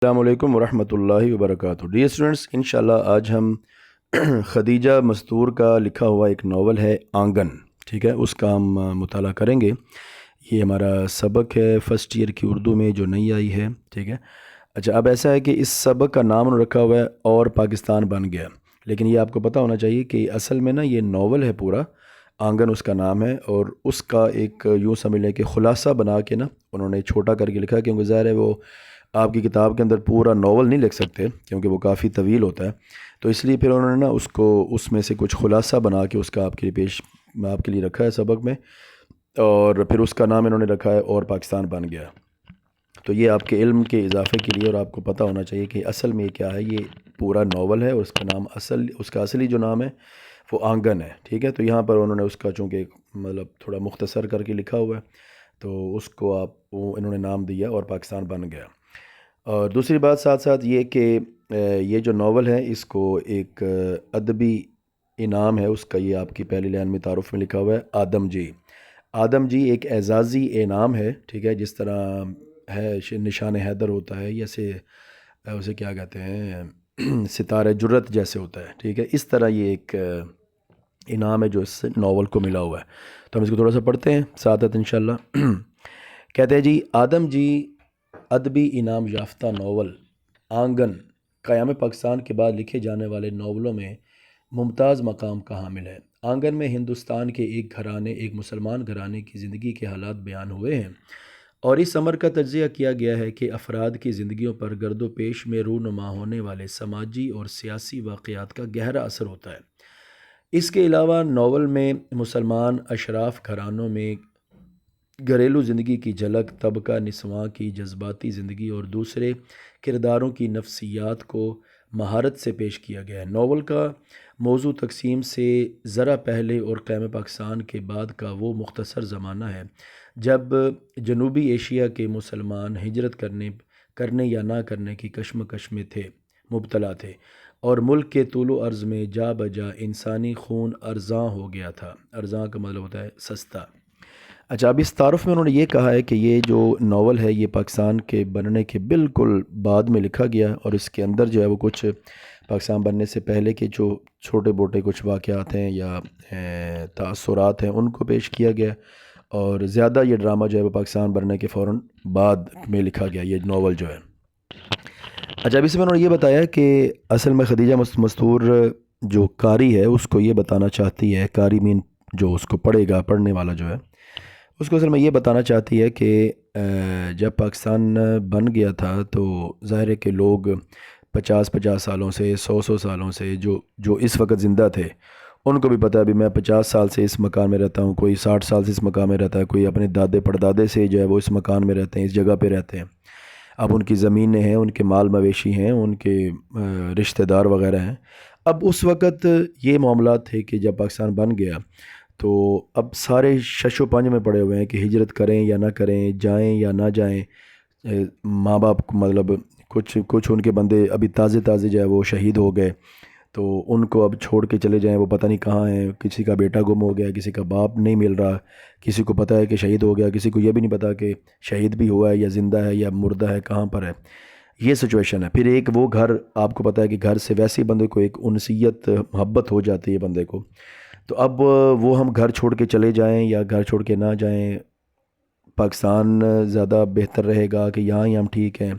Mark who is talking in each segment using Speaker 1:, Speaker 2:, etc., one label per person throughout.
Speaker 1: السلام علیکم ورحمۃ اللہ وبرکاتہ۔ ڈیئر اسٹوڈنٹس، انشاءاللہ آج ہم خدیجہ مستور کا لکھا ہوا ایک ناول ہے آنگن، ٹھیک ہے، اس کا ہم مطالعہ کریں گے۔ یہ ہمارا سبق ہے فرسٹ ایئر کی اردو میں جو نئی آئی ہے، ٹھیک ہے۔ اچھا، اب ایسا ہے کہ اس سبق کا نام رکھا ہوا ہے اور پاکستان بن گیا، لیکن یہ آپ کو پتہ ہونا چاہیے کہ اصل میں نا یہ ناول ہے پورا، آنگن اس کا نام ہے، اور اس کا ایک یوں سمجھ لیں کہ خلاصہ بنا کے نا انہوں نے چھوٹا کر کے لکھا، کیونکہ ظاہر ہے وہ آپ کی کتاب کے اندر پورا ناول نہیں لکھ سکتے کیونکہ وہ کافی طویل ہوتا ہے، تو اس لیے پھر انہوں نے نا اس کو اس میں سے کچھ خلاصہ بنا کے اس کا آپ کے لیے آپ کے لیے رکھا ہے سبق میں، اور پھر اس کا نام انہوں نے رکھا ہے اور پاکستان بن گیا۔ تو یہ آپ کے علم کے اضافے کے لیے، اور آپ کو پتہ ہونا چاہیے کہ اصل میں کیا ہے، یہ پورا ناول ہے اور اس کا نام اس کا اصلی جو نام ہے وہ آنگن ہے، ٹھیک ہے۔ تو یہاں پر انہوں نے اس کا چونکہ مطلب تھوڑا مختصر کر کے لکھا ہوا ہے، تو اس کو انہوں نے نام دیا اور پاکستان بن گیا۔ اور دوسری بات ساتھ ساتھ یہ کہ یہ جو ناول ہے اس کو ایک ادبی انعام ہے اس کا، یہ آپ کی پہلی لائن میں تعارف میں لکھا ہوا ہے آدم جی۔ آدم جی ایک اعزازی انعام ہے، ٹھیک ہے، جس طرح ہے نشان حیدر ہوتا ہے، جیسے اسے کیا کہتے ہیں ستارہ جرت جیسے ہوتا ہے، ٹھیک ہے، اس طرح یہ ایک انعام ہے جو اس ناول کو ملا ہوا ہے۔ تو ہم اس کو تھوڑا سا پڑھتے ہیں ساتھ انشاءاللہ۔ کہتے ہیں جی، آدم جی ادبی انعام یافتہ ناول آنگن قیام پاکستان کے بعد لکھے جانے والے ناولوں میں ممتاز مقام کا حامل ہے۔ آنگن میں ہندوستان کے ایک گھرانے، ایک مسلمان گھرانے کی زندگی کے حالات بیان ہوئے ہیں، اور اس امر کا تجزیہ کیا گیا ہے کہ افراد کی زندگیوں پر گرد و پیش میں رونما ہونے والے سماجی اور سیاسی واقعات کا گہرا اثر ہوتا ہے۔ اس کے علاوہ ناول میں مسلمان اشراف گھرانوں میں گھریلو زندگی کی جھلک، طبقہ نسواں کی جذباتی زندگی اور دوسرے کرداروں کی نفسیات کو مہارت سے پیش کیا گیا ہے۔ ناول کا موضوع تقسیم سے ذرا پہلے اور قیام پاکستان کے بعد کا وہ مختصر زمانہ ہے جب جنوبی ایشیا کے مسلمان ہجرت کرنے یا نہ کرنے کی کشمکش میں مبتلا تھے، اور ملک کے طول و عرض میں جا بجا انسانی خون ارزاں ہو گیا تھا۔ ارزاں کا مطلب ہوتا ہے سستا۔ اچھا، اب اس تعارف میں انہوں نے یہ کہا ہے کہ یہ جو ناول ہے یہ پاکستان کے بننے کے بالکل بعد میں لکھا گیا، اور اس کے اندر جو ہے وہ کچھ پاکستان بننے سے پہلے کے جو چھوٹے موٹے کچھ واقعات ہیں یا تاثرات ہیں ان کو پیش کیا گیا، اور زیادہ یہ ڈرامہ جو ہے وہ پاکستان بننے کے فوراً بعد میں لکھا گیا یہ ناول جو ہے۔ اچھا، اب اس میں انہوں نے یہ بتایا کہ اصل میں خدیجہ مستور جو قاری ہے اس کو یہ بتانا چاہتی ہے، قاری مین جو اس کو پڑھے گا، پڑھنے والا جو ہے، اس کو اصل میں یہ بتانا چاہتی ہے کہ جب پاکستان بن گیا تھا تو ظاہر ہے کہ لوگ 50 سالوں سے 100 سالوں سے جو اس وقت زندہ تھے ان کو بھی پتہ ہے، ابھی میں 50 سال سے اس مکان میں رہتا ہوں، کوئی 60 سال سے اس مکان میں رہتا ہے، کوئی اپنے دادے پردادے سے جو ہے وہ اس مکان میں رہتے ہیں، اس جگہ پہ رہتے ہیں۔ اب ان کی زمینیں ہیں، ان کے مال مویشی ہیں، ان کے رشتہ دار وغیرہ ہیں۔ اب اس وقت یہ معاملات تھے کہ جب پاکستان بن گیا تو اب سارے شش و پنج میں پڑے ہوئے ہیں کہ ہجرت کریں یا نہ کریں، جائیں یا نہ جائیں۔ ماں باپ مطلب کچھ ان کے بندے ابھی تازے جو ہے وہ شہید ہو گئے، تو ان کو اب چھوڑ کے چلے جائیں، وہ پتہ نہیں کہاں ہیں، کسی کا بیٹا گم ہو گیا، کسی کا باپ نہیں مل رہا، کسی کو پتہ ہے کہ شہید ہو گیا، کسی کو یہ بھی نہیں پتہ کہ شہید بھی ہوا ہے یا زندہ ہے یا مردہ ہے، کہاں پر ہے۔ یہ سچویشن ہے۔ پھر ایک وہ گھر، آپ کو پتہ ہے کہ گھر سے ویسے ہی بندے کو ایک انسیت محبت ہو جاتی ہے بندے کو، تو اب وہ ہم گھر چھوڑ کے چلے جائیں یا گھر چھوڑ کے نہ جائیں، پاکستان زیادہ بہتر رہے گا کہ یہاں ہی ہم ٹھیک ہیں،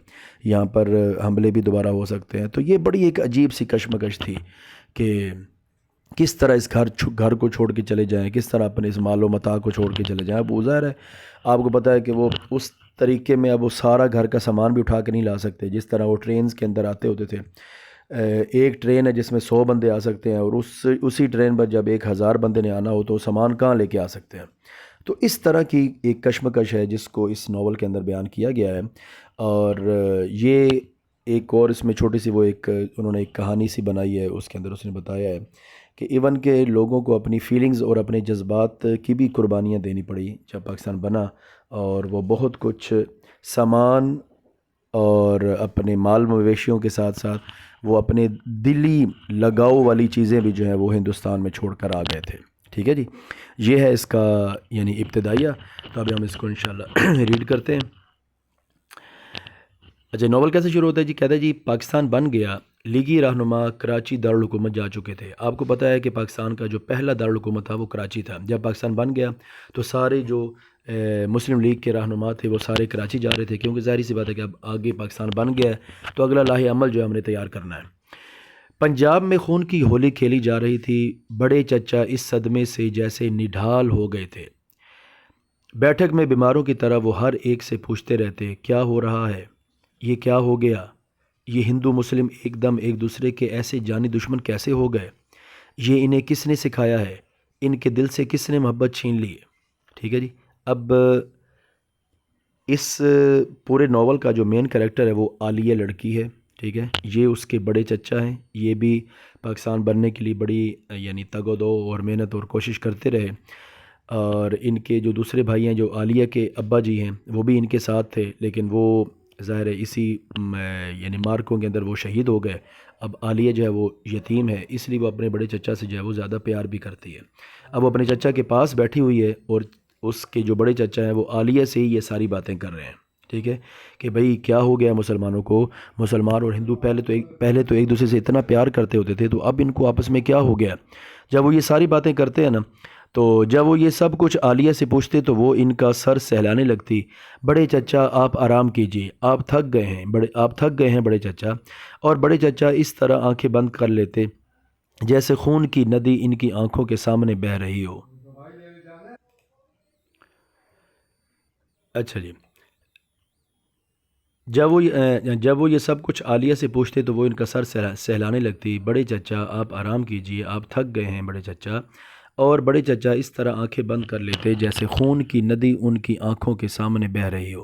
Speaker 1: یہاں پر حملے بھی دوبارہ ہو سکتے ہیں۔ تو یہ بڑی ایک عجیب سی کشمکش تھی کہ کس طرح اس گھر کو چھوڑ کے چلے جائیں، کس طرح اپنے اس مال و متاع کو چھوڑ کے چلے جائیں۔ اب وہ ظاہر ہے آپ کو پتہ ہے کہ وہ اس طریقے میں اب وہ سارا گھر کا سامان بھی اٹھا کے نہیں لا سکتے جس طرح وہ ٹرینز کے اندر آتے ہوتے تھے۔ ایک ٹرین ہے جس میں 100 بندے آ سکتے ہیں، اور اسی ٹرین پر جب 1000 بندے نے آنا ہو تو سامان کہاں لے کے آ سکتے ہیں۔ تو اس طرح کی ایک کشمکش ہے جس کو اس ناول کے اندر بیان کیا گیا ہے، اور یہ ایک اور اس میں چھوٹی سی وہ ایک انہوں نے ایک کہانی سی بنائی ہے، اس کے اندر اس نے بتایا ہے کہ ایون کہ لوگوں کو اپنی فیلنگز اور اپنے جذبات کی بھی قربانیاں دینی پڑی جب پاکستان بنا، اور وہ بہت کچھ سامان اور اپنے مال مویشیوں کے ساتھ ساتھ وہ اپنے دلی لگاؤ والی چیزیں بھی جو ہیں وہ ہندوستان میں چھوڑ کر آ گئے تھے۔ ٹھیک ہے جی، یہ ہے اس کا یعنی ابتدائیہ۔ تو ابھی ہم اس کو انشاءاللہ ریڈ کرتے ہیں۔ اچھا، ناول کیسے شروع ہوتا ہے جی؟ کہتا ہے جی پاکستان بن گیا، لیگی رہنما کراچی دارالحکومت جا چکے تھے۔ آپ کو پتہ ہے کہ پاکستان کا جو پہلا دارالحکومت تھا وہ کراچی تھا۔ جب پاکستان بن گیا تو سارے جو مسلم لیگ کے رہنما تھے وہ سارے کراچی جا رہے تھے، کیونکہ ظاہری سی بات ہے کہ اب آگے پاکستان بن گیا ہے تو اگلا لاہ عمل جو ہے ہم نے تیار کرنا ہے۔ پنجاب میں خون کی ہولی کھیلی جا رہی تھی، بڑے چچا اس صدمے سے جیسے نڈھال ہو گئے تھے۔ بیٹھک میں بیماروں کی طرح وہ ہر ایک سے پوچھتے رہتے، کیا ہو رہا ہے؟ یہ کیا ہو گیا؟ یہ ہندو مسلم ایک دم ایک دوسرے کے ایسے جانی دشمن کیسے ہو گئے؟ یہ انہیں کس نے سکھایا ہے؟ ان کے دل سے کس نے محبت چھین لی ہے؟ ٹھیک ہے جی۔ اب اس پورے ناول کا جو مین کریکٹر ہے وہ عالیہ لڑکی ہے، ٹھیک ہے۔ یہ اس کے بڑے چچا ہیں، یہ بھی پاکستان بننے کے لیے بڑی یعنی تگ و دو اور محنت اور کوشش کرتے رہے، اور ان کے جو دوسرے بھائی ہیں جو عالیہ کے ابا جی ہیں وہ بھی ان کے ساتھ تھے، لیکن وہ ظاہر ہے اسی یعنی مارکوں کے اندر وہ شہید ہو گئے۔ اب عالیہ جو ہے وہ یتیم ہے، اس لیے وہ اپنے بڑے چچا سے جو ہے وہ زیادہ پیار بھی کرتی ہے۔ اب وہ اپنے چچا کے پاس بیٹھی ہوئی ہے اور اس کے جو بڑے چچا ہیں وہ عالیہ سے ہی یہ ساری باتیں کر رہے ہیں، ٹھیک ہے، کہ بھئی کیا ہو گیا مسلمانوں کو؟ مسلمان اور ہندو پہلے تو ایک دوسرے سے اتنا پیار کرتے ہوتے تھے، تو اب ان کو آپس میں کیا ہو گیا؟ جب وہ یہ ساری باتیں کرتے ہیں نا، تو جب وہ یہ سب کچھ عالیہ سے پوچھتے تو وہ ان کا سر سہلانے لگتی۔ بڑے چچا آپ آرام کیجیے، آپ تھک گئے ہیں بڑے چچا۔ اور بڑے چچا اس طرح آنکھیں بند کر لیتے جیسے خون کی ندی ان کی آنکھوں کے سامنے بہہ رہی ہو۔ اچھا جی، جب وہ یہ سب کچھ عالیہ سے پوچھتے تو وہ ان کا سر سہلانے لگتی۔ بڑے چچا آپ آرام کیجیے، آپ تھک گئے ہیں بڑے چچا۔ اور بڑے چچا اس طرح آنکھیں بند کر لیتے جیسے خون کی ندی ان کی آنکھوں کے سامنے بہہ رہی ہو۔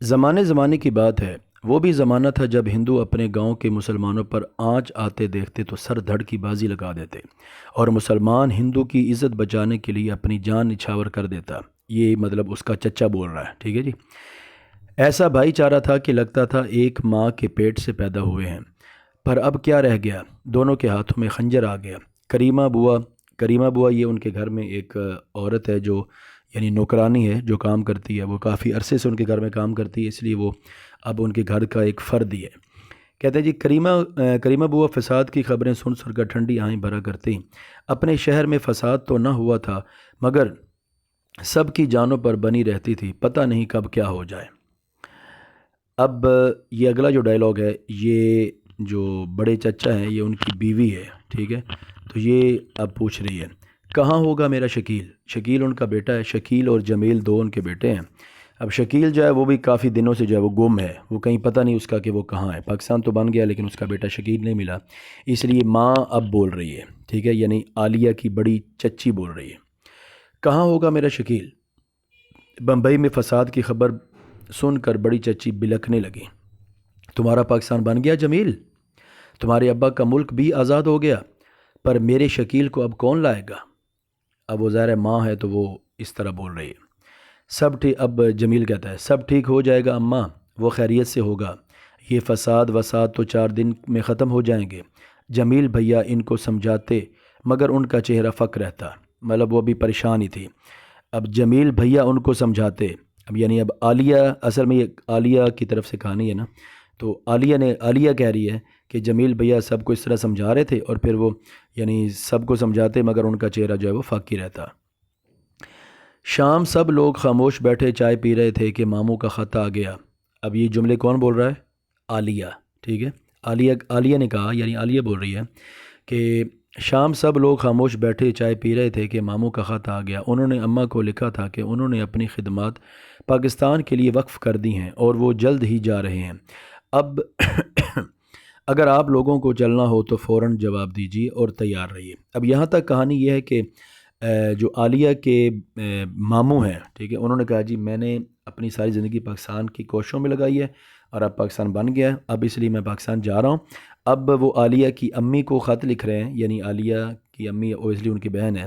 Speaker 1: زمانے کی بات ہے، وہ بھی زمانہ تھا جب ہندو اپنے گاؤں کے مسلمانوں پر آنچ آتے دیکھتے تو سر دھڑ کی بازی لگا دیتے، اور مسلمان ہندو کی عزت بچانے کے لیے اپنی جان نچھاور کر دیتا۔ یہ مطلب اس کا چچا بول رہا ہے، ٹھیک ہے جی۔ ایسا بھائی چارہ تھا کہ لگتا تھا ایک ماں کے پیٹ سے پیدا ہوئے ہیں، پر اب کیا رہ گیا؟ دونوں کے ہاتھوں میں خنجر آ گیا۔ کریمہ بوا یہ ان کے گھر میں ایک عورت ہے جو یعنی نوکرانی ہے جو کام کرتی ہے، وہ کافی عرصے سے ان کے گھر میں کام کرتی ہے، اس لیے وہ اب ان کے گھر کا ایک فرد ہی ہے۔ کہتے ہیں جی کریمہ بوا فساد کی خبریں سن کر ٹھنڈی آہیں بھرا کرتی۔ اپنے شہر میں فساد تو نہ ہوا تھا مگر سب کی جانوں پر بنی رہتی تھی، پتہ نہیں کب کیا ہو جائے۔ اب یہ اگلا جو ڈائلاگ ہے، یہ جو بڑے چچا ہیں یہ ان کی بیوی ہے، ٹھیک ہے، تو یہ اب پوچھ رہی ہے کہاں ہوگا میرا شکیل؟ شکیل ان کا بیٹا ہے، شکیل اور جمیل دو ان کے بیٹے ہیں۔ اب شکیل جو ہے وہ بھی کافی دنوں سے جو ہے وہ گم ہے، وہ کہیں پتہ نہیں اس کا کہ وہ کہاں ہے۔ پاکستان تو بن گیا لیکن اس کا بیٹا شکیل نہیں ملا، اس لیے ماں اب بول رہی ہے، ٹھیک ہے، یعنی عالیہ کی بڑی چچی بول رہی ہے کہاں ہوگا میرا شکیل؟ بمبئی میں فساد کی خبر سن کر بڑی چچی بلکنے لگی۔ تمہارا پاکستان بن گیا جمیل، تمہارے ابا کا ملک بھی آزاد ہو گیا، پر میرے شکیل کو اب کون لائے گا؟ اب وہ ظاہر ماں ہے تو وہ اس طرح بول رہی ہے۔ اب جمیل کہتا ہے سب ٹھیک ہو جائے گا اماں، وہ خیریت سے ہوگا، یہ فساد وساد تو 4 دن میں ختم ہو جائیں گے۔ جمیل بھیا ان کو سمجھاتے مگر ان کا چہرہ فک رہتا، مطلب وہ بھی پریشان ہی تھی۔ اب جمیل بھیا ان کو سمجھاتے، اب یعنی اب عالیہ، اصل میں یہ عالیہ کی طرف سے کہانی ہے نا، تو عالیہ کہہ رہی ہے کہ جمیل بھیا سب کو اس طرح سمجھا رہے تھے اور پھر وہ یعنی سب کو سمجھاتے مگر ان کا چہرہ جو ہے وہ فاقی رہتا۔ شام سب لوگ خاموش بیٹھے چائے پی رہے تھے کہ ماموں کا خط آ گیا۔ اب یہ جملے کون بول رہا ہے؟ عالیہ، ٹھیک ہے، عالیہ نے کہا، یعنی عالیہ بول رہی ہے کہ شام سب لوگ خاموش بیٹھے چائے پی رہے تھے کہ ماموں کا خط آ گیا۔ انہوں نے اماں کو لکھا تھا کہ انہوں نے اپنی خدمات پاکستان کے لیے وقف کر دی ہیں اور وہ جلد ہی جا رہے ہیں۔ اب اگر آپ لوگوں کو چلنا ہو تو فوراً جواب دیجیے اور تیار رہیے۔ اب یہاں تک کہانی یہ ہے کہ جو عالیہ کے ماموں ہیں، ٹھیک ہے، انہوں نے کہا جی میں نے اپنی ساری زندگی پاکستان کی کوششوں میں لگائی ہے اور اب پاکستان بن گیا ہے، اب اس لیے میں پاکستان جا رہا ہوں۔ اب وہ عالیہ کی امی کو خط لکھ رہے ہیں، یعنی عالیہ کی امی اوبویسلی ان کی بہن ہے،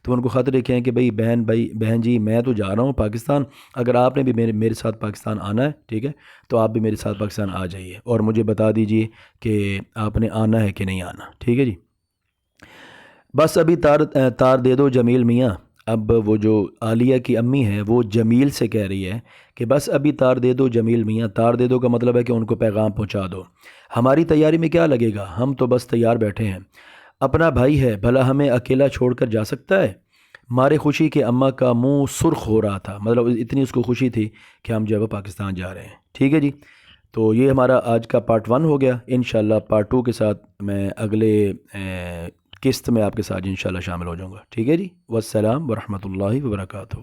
Speaker 1: تو ان کو خط لکھے ہیں کہ بہن جی میں تو جا رہا ہوں پاکستان، اگر آپ نے بھی میرے ساتھ پاکستان آنا ہے، ٹھیک ہے، تو آپ بھی میرے ساتھ پاکستان آ جائیے اور مجھے بتا دیجئے کہ آپ نے آنا ہے کہ نہیں آنا، ٹھیک ہے جی۔ بس ابھی تار دے دو جمیل میاں، اب وہ جو عالیہ کی امی ہے وہ جمیل سے کہہ رہی ہے کہ بس ابھی تار دے دو جمیل میاں، تار دے دو کا مطلب ہے کہ ان کو پیغام پہنچا دو، ہماری تیاری میں کیا لگے گا، ہم تو بس تیار بیٹھے ہیں، اپنا بھائی ہے بھلا ہمیں اکیلا چھوڑ کر جا سکتا ہے؟ مارے خوشی کے اماں کا منہ سرخ ہو رہا تھا، مطلب اتنی اس کو خوشی تھی کہ ہم جو ہے وہ پاکستان جا رہے ہیں۔ ٹھیک ہے جی، تو یہ ہمارا آج کا پارٹ 1 ہو گیا، انشاءاللہ پارٹ 2 کے ساتھ میں اگلے قسط میں آپ کے ساتھ انشاءاللہ شامل ہو جاؤں گا۔ ٹھیک ہے جی، والسلام ورحمۃ اللہ وبرکاتہ۔